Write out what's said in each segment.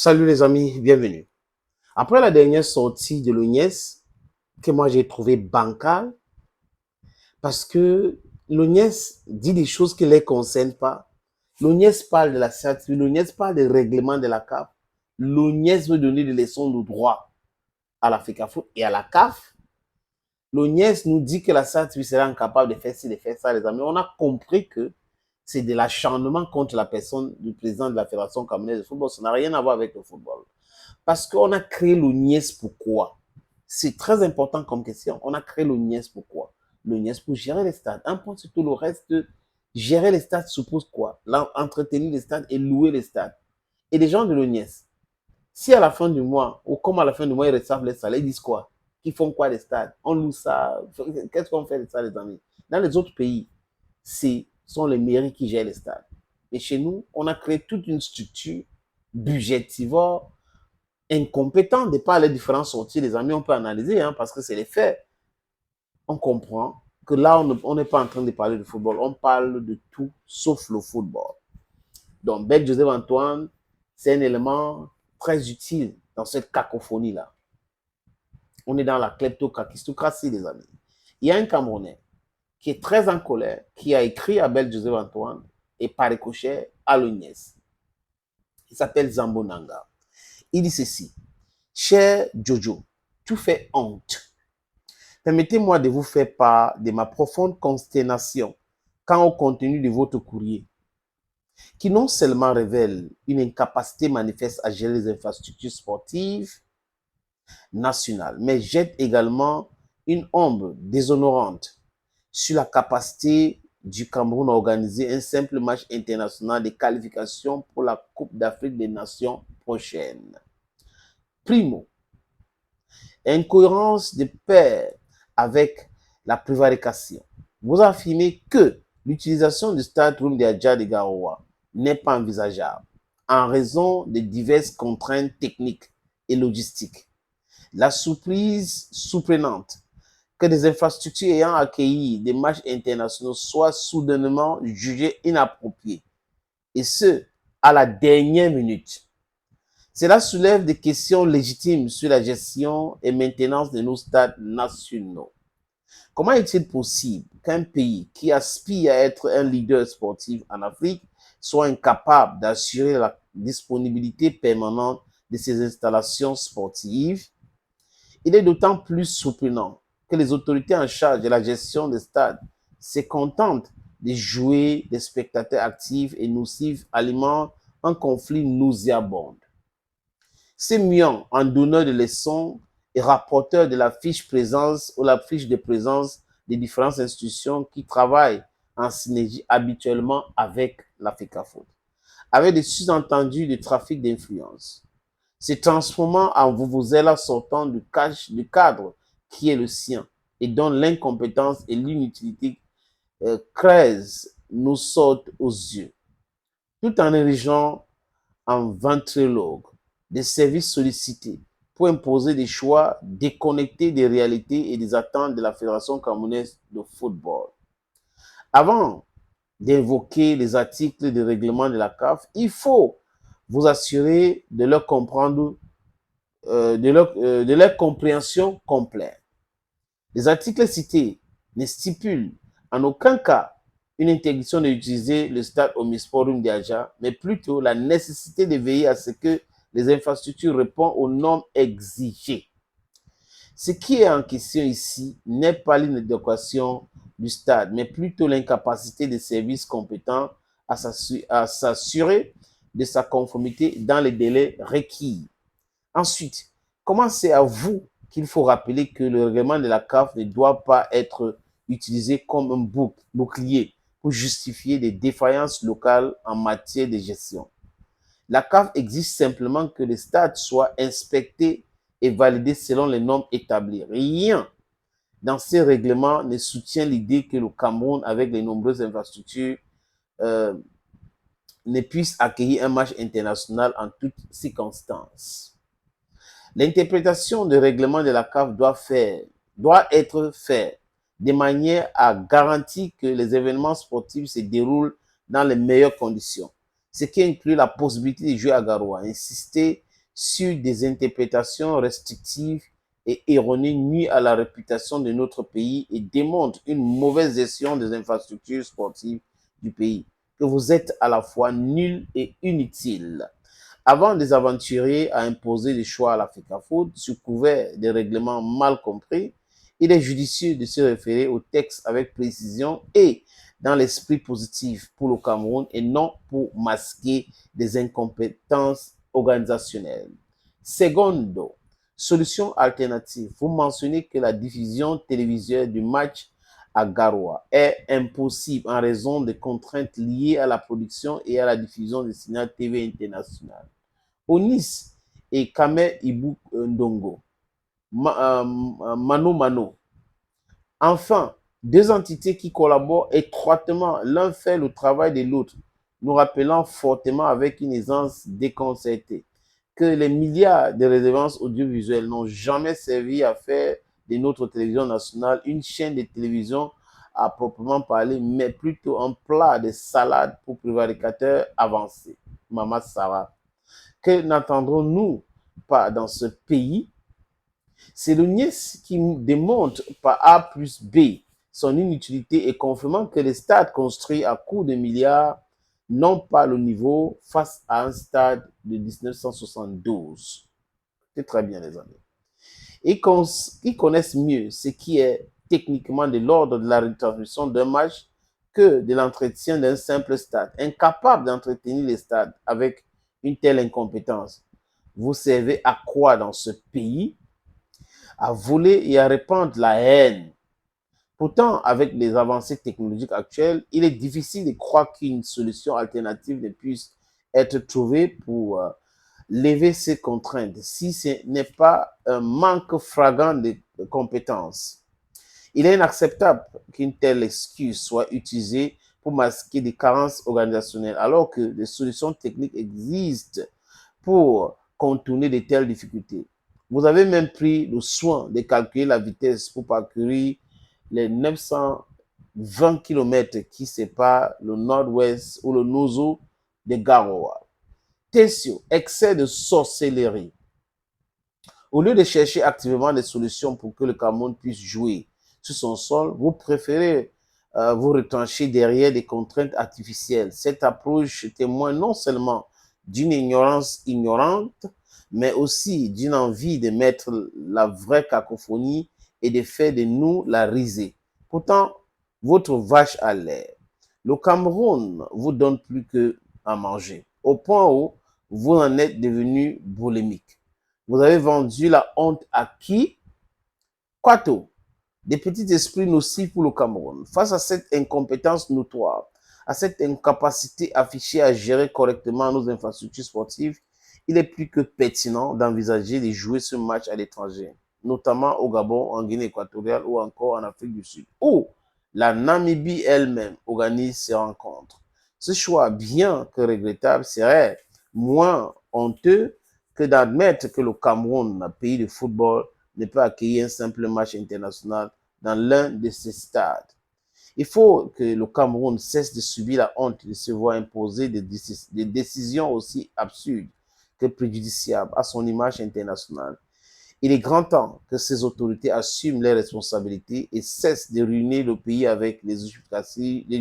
Salut les amis, bienvenue. Après la dernière sortie de l'ONIES, que moi j'ai trouvé bancale, parce que l'ONIES dit des choses qui ne les concernent pas. L'ONIES parle de la certitude, l'ONIES parle des règlements de la CAF. L'ONIES veut donner des leçons de droit à l'Africa Foot et à la CAF. L'ONIES nous dit que la certitude sera incapable de faire ci, de faire ça, les amis. On a compris que c'est de l'acharnement contre la personne du président de la Fédération camerounaise de football. Ça n'a rien à voir avec le football. Parce qu'on a créé l'ONIES pourquoi? C'est très important comme question. On a créé l'ONIES pourquoi? L'ONIES pour gérer les stades. Un point sur tout le reste, gérer les stades suppose quoi? Entretenir les stades et louer les stades. Et les gens de l'ONIES, si à la fin du mois, ou comme à la fin du mois, ils reçoivent les salaires, ils disent quoi? Qu'ils font quoi les stades? On loue ça. Qu'est-ce qu'on fait de ça, les amis? Dans les autres pays, ce sont les mairies qui gèrent les stades. Mais chez nous, on a créé toute une structure budgétivore incompétent de par les différents sorties, les amis, on peut analyser, hein, parce que c'est les faits. On comprend que là, on n'est pas en train de parler de football, on parle de tout sauf le football. Donc, Bel Joseph Antoine, c'est un élément très utile dans cette cacophonie-là. On est dans la kleptocratie, les amis. Il y a un Camerounais qui est très en colère, qui a écrit à Bel Joseph Antoine et par ricochet à l'ONIES. Il s'appelle Zambo Nanga. Il dit ceci: cher Jojo, tu fais honte. Permettez-moi de vous faire part de ma profonde consternation quant au contenu de votre courrier, qui non seulement révèle une incapacité manifeste à gérer les infrastructures sportives nationales, mais jette également une ombre déshonorante sur la capacité du Cameroun à organiser un simple match international de qualification pour la Coupe d'Afrique des Nations prochaine. Primo, incohérence de pair avec la prévarication. Vous affirmez que l'utilisation du stade Roum de Adja de Garoua n'est pas envisageable en raison de diverses contraintes techniques et logistiques. La surprise surprenante que des infrastructures ayant accueilli des matchs internationaux soient soudainement jugées inappropriées, et ce, à la dernière minute. Cela soulève des questions légitimes sur la gestion et maintenance de nos stades nationaux. Comment est-il possible qu'un pays qui aspire à être un leader sportif en Afrique soit incapable d'assurer la disponibilité permanente de ses installations sportives? Il est d'autant plus surprenant que les autorités en charge de la gestion des stades se contentent de jouer des spectateurs actifs et nocifs, alimentant un conflit nauséabond. Ces mions en donneur de leçons et rapporteur de la fiche présence ou la fiche de présence des différentes institutions qui travaillent en synergie habituellement avec l'Africa Foot, avec des sous-entendus de trafic d'influence, se transformant en vuvuzela sortant du cadre qui est le sien et dont l'incompétence et l'inutilité creusent nous sautent aux yeux, tout en érigeant en ventriloque des services sollicités pour imposer des choix déconnectés des réalités et des attentes de la Fédération camerounaise de football. Avant d'invoquer les articles de règlement de la CAF, il faut vous assurer de leur comprendre, de leur compréhension complète. Les articles cités ne stipulent en aucun cas une interdiction d'utiliser le stade Omnisporum d'Adja, mais plutôt la nécessité de veiller à ce que les infrastructures répondent aux normes exigées. Ce qui est en question ici n'est pas l'inadéquation du stade, mais plutôt l'incapacité des services compétents à s'assurer de sa conformité dans les délais requis. Ensuite, comment c'est à vous qu'il faut rappeler que le règlement de la CAF ne doit pas être utilisé comme un bouclier pour justifier des défaillances locales en matière de gestion. La CAF exige simplement que les stades soient inspectés et validés selon les normes établies. Rien dans ces règlements ne soutient l'idée que le Cameroun, avec les nombreuses infrastructures, ne puisse accueillir un match international en toutes circonstances. L'interprétation du règlement de la CAF doit être faite de manière à garantir que les événements sportifs se déroulent dans les meilleures conditions, ce qui inclut la possibilité de jouer à Garoua. Insister sur des interprétations restrictives et erronées nuit à la réputation de notre pays et démontre une mauvaise gestion des infrastructures sportives du pays, que vous êtes à la fois nul et inutile. Avant de s'aventurer à imposer des choix à l'Africa Food sous couvert des règlements mal compris, il est judicieux de se référer au texte avec précision et dans l'esprit positif pour le Cameroun et non pour masquer des incompétences organisationnelles. Secondo, solution alternative. Vous mentionnez que la diffusion télévisuelle du match à Garoua est impossible en raison des contraintes liées à la production et à la diffusion des signaux TV international. Onis et Kame Ibu Ndongo, Mano Mano. Enfin, deux entités qui collaborent étroitement, l'un fait le travail de l'autre, nous rappelant fortement avec une aisance déconcertée que les milliards de redevances audiovisuelles n'ont jamais servi à faire de notre télévision nationale une chaîne de télévision à proprement parler, mais plutôt un plat de salade pour prévaricateurs avancés. Mama Sarah. Que n'entendrons-nous pas dans ce pays? C'est le NIS qui démontre par A plus B son inutilité et confirmant que les stades construits à coups de milliards n'ont pas le niveau face à un stade de 1972. C'est très bien, les amis. Ils connaissent mieux ce qui est techniquement de l'ordre de la retransmission d'un match que de l'entretien d'un simple stade. Incapable d'entretenir les stades avec une telle incompétence. Vous servez à quoi dans ce pays? À voler et à répandre la haine. Pourtant, avec les avancées technologiques actuelles, il est difficile de croire qu'une solution alternative ne puisse être trouvée pour lever ces contraintes si ce n'est pas un manque flagrant de compétences. Il est inacceptable qu'une telle excuse soit utilisée pour masquer des carences organisationnelles alors que des solutions techniques existent pour contourner de telles difficultés. Vous avez même pris le soin de calculer la vitesse pour parcourir les 920 km qui séparent le nord-ouest ou le Nozo de Garoua. Tessio, excès de sorcellerie. Au lieu de chercher activement des solutions pour que le Cameroun puisse jouer sur son sol, vous préférez vous retrancher derrière des contraintes artificielles. Cette approche témoigne non seulement d'une ignorance ignorante, mais aussi d'une envie de mettre la vraie cacophonie et de faire de nous la risée. Pourtant, votre vache à lait, le Cameroun vous donne plus que à manger, au point où vous en êtes devenu boulimique. Vous avez vendu la honte à qui? Quato, des petits esprits nocifs pour le Cameroun. Face à cette incompétence notoire, à cette incapacité affichée à gérer correctement nos infrastructures sportives, il est plus que pertinent d'envisager de jouer ce match à l'étranger, notamment au Gabon, en Guinée équatoriale ou encore en Afrique du Sud, où la Namibie elle-même organise ses rencontres. Ce choix, bien que regrettable, serait moins honteux que d'admettre que le Cameroun, un pays de football, ne peut accueillir un simple match international dans l'un de ses stades. Il faut que le Cameroun cesse de subir la honte de se voir imposer des décisions aussi absurdes que préjudiciables à son image internationale. Il est grand temps que ces autorités assument leurs responsabilités et cessent de ruiner le pays avec des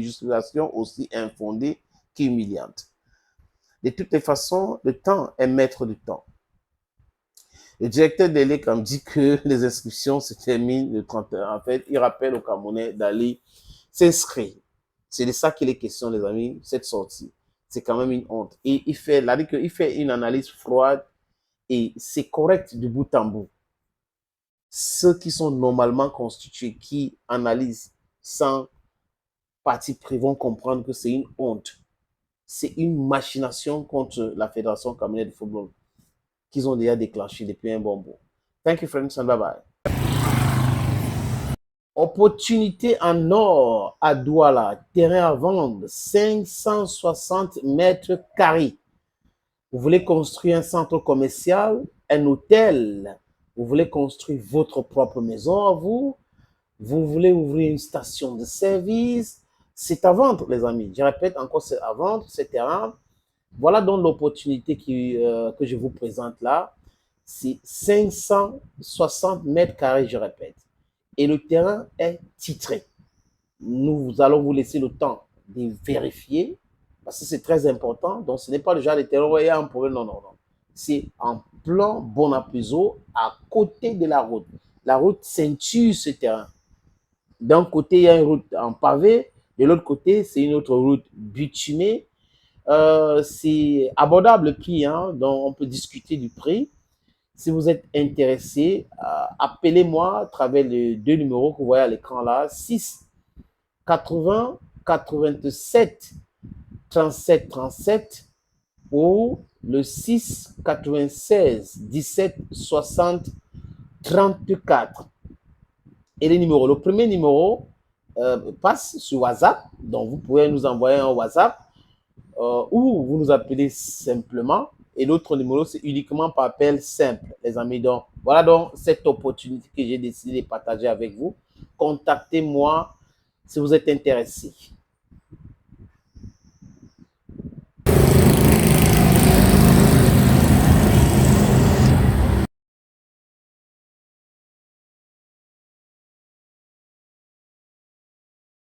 justifications aussi infondées qu'humiliantes. De toutes les façons, le temps est maître du temps. Le directeur de l'ECAM dit que les inscriptions se terminent le 31. En fait, il rappelle aux Camerounais d'aller s'inscrire. C'est de ça qu'il est question, les amis, cette sortie. C'est quand même une honte. Et il fait une analyse froide et c'est correct de bout en bout. Ceux qui sont normalement constitués, qui analysent sans parti pris, vont comprendre que c'est une honte. C'est une machination contre la Fédération camerounaise de football qu'ils ont déjà déclenché depuis un bon bout. Thank you, friends, and bye-bye. Opportunité en or à Douala, terrain à vendre, 560 mètres carrés. Vous voulez construire un centre commercial, un hôtel, vous voulez construire votre propre maison à vous, vous voulez ouvrir une station de service, c'est à vendre, les amis. Je répète encore, c'est à vendre, ce terrain. Voilà donc l'opportunité que je vous présente là. C'est 560 mètres carrés, je répète. Et le terrain est titré. Nous allons vous laisser le temps de vérifier, parce que c'est très important. Donc, ce n'est pas le genre de terrain où il y a un problème. Non, non, non. C'est en plan Bonappuiseau, à côté de la route. La route ceinture ce terrain. D'un côté, il y a une route en pavé. De l'autre côté, c'est une autre route bitumée. C'est abordable le prix, hein, donc on peut discuter du prix. Si vous êtes intéressé, appelez-moi à travers les deux numéros que vous voyez à l'écran là, 6 80 87 37 37 ou le 6 96 17 60 34. Et les numéros, le premier numéro passe sur WhatsApp, donc vous pouvez nous envoyer un WhatsApp ou vous nous appelez simplement. Et l'autre numéro, c'est uniquement par appel simple, les amis. Donc, voilà donc cette opportunité que j'ai décidé de partager avec vous. Contactez-moi si vous êtes intéressé.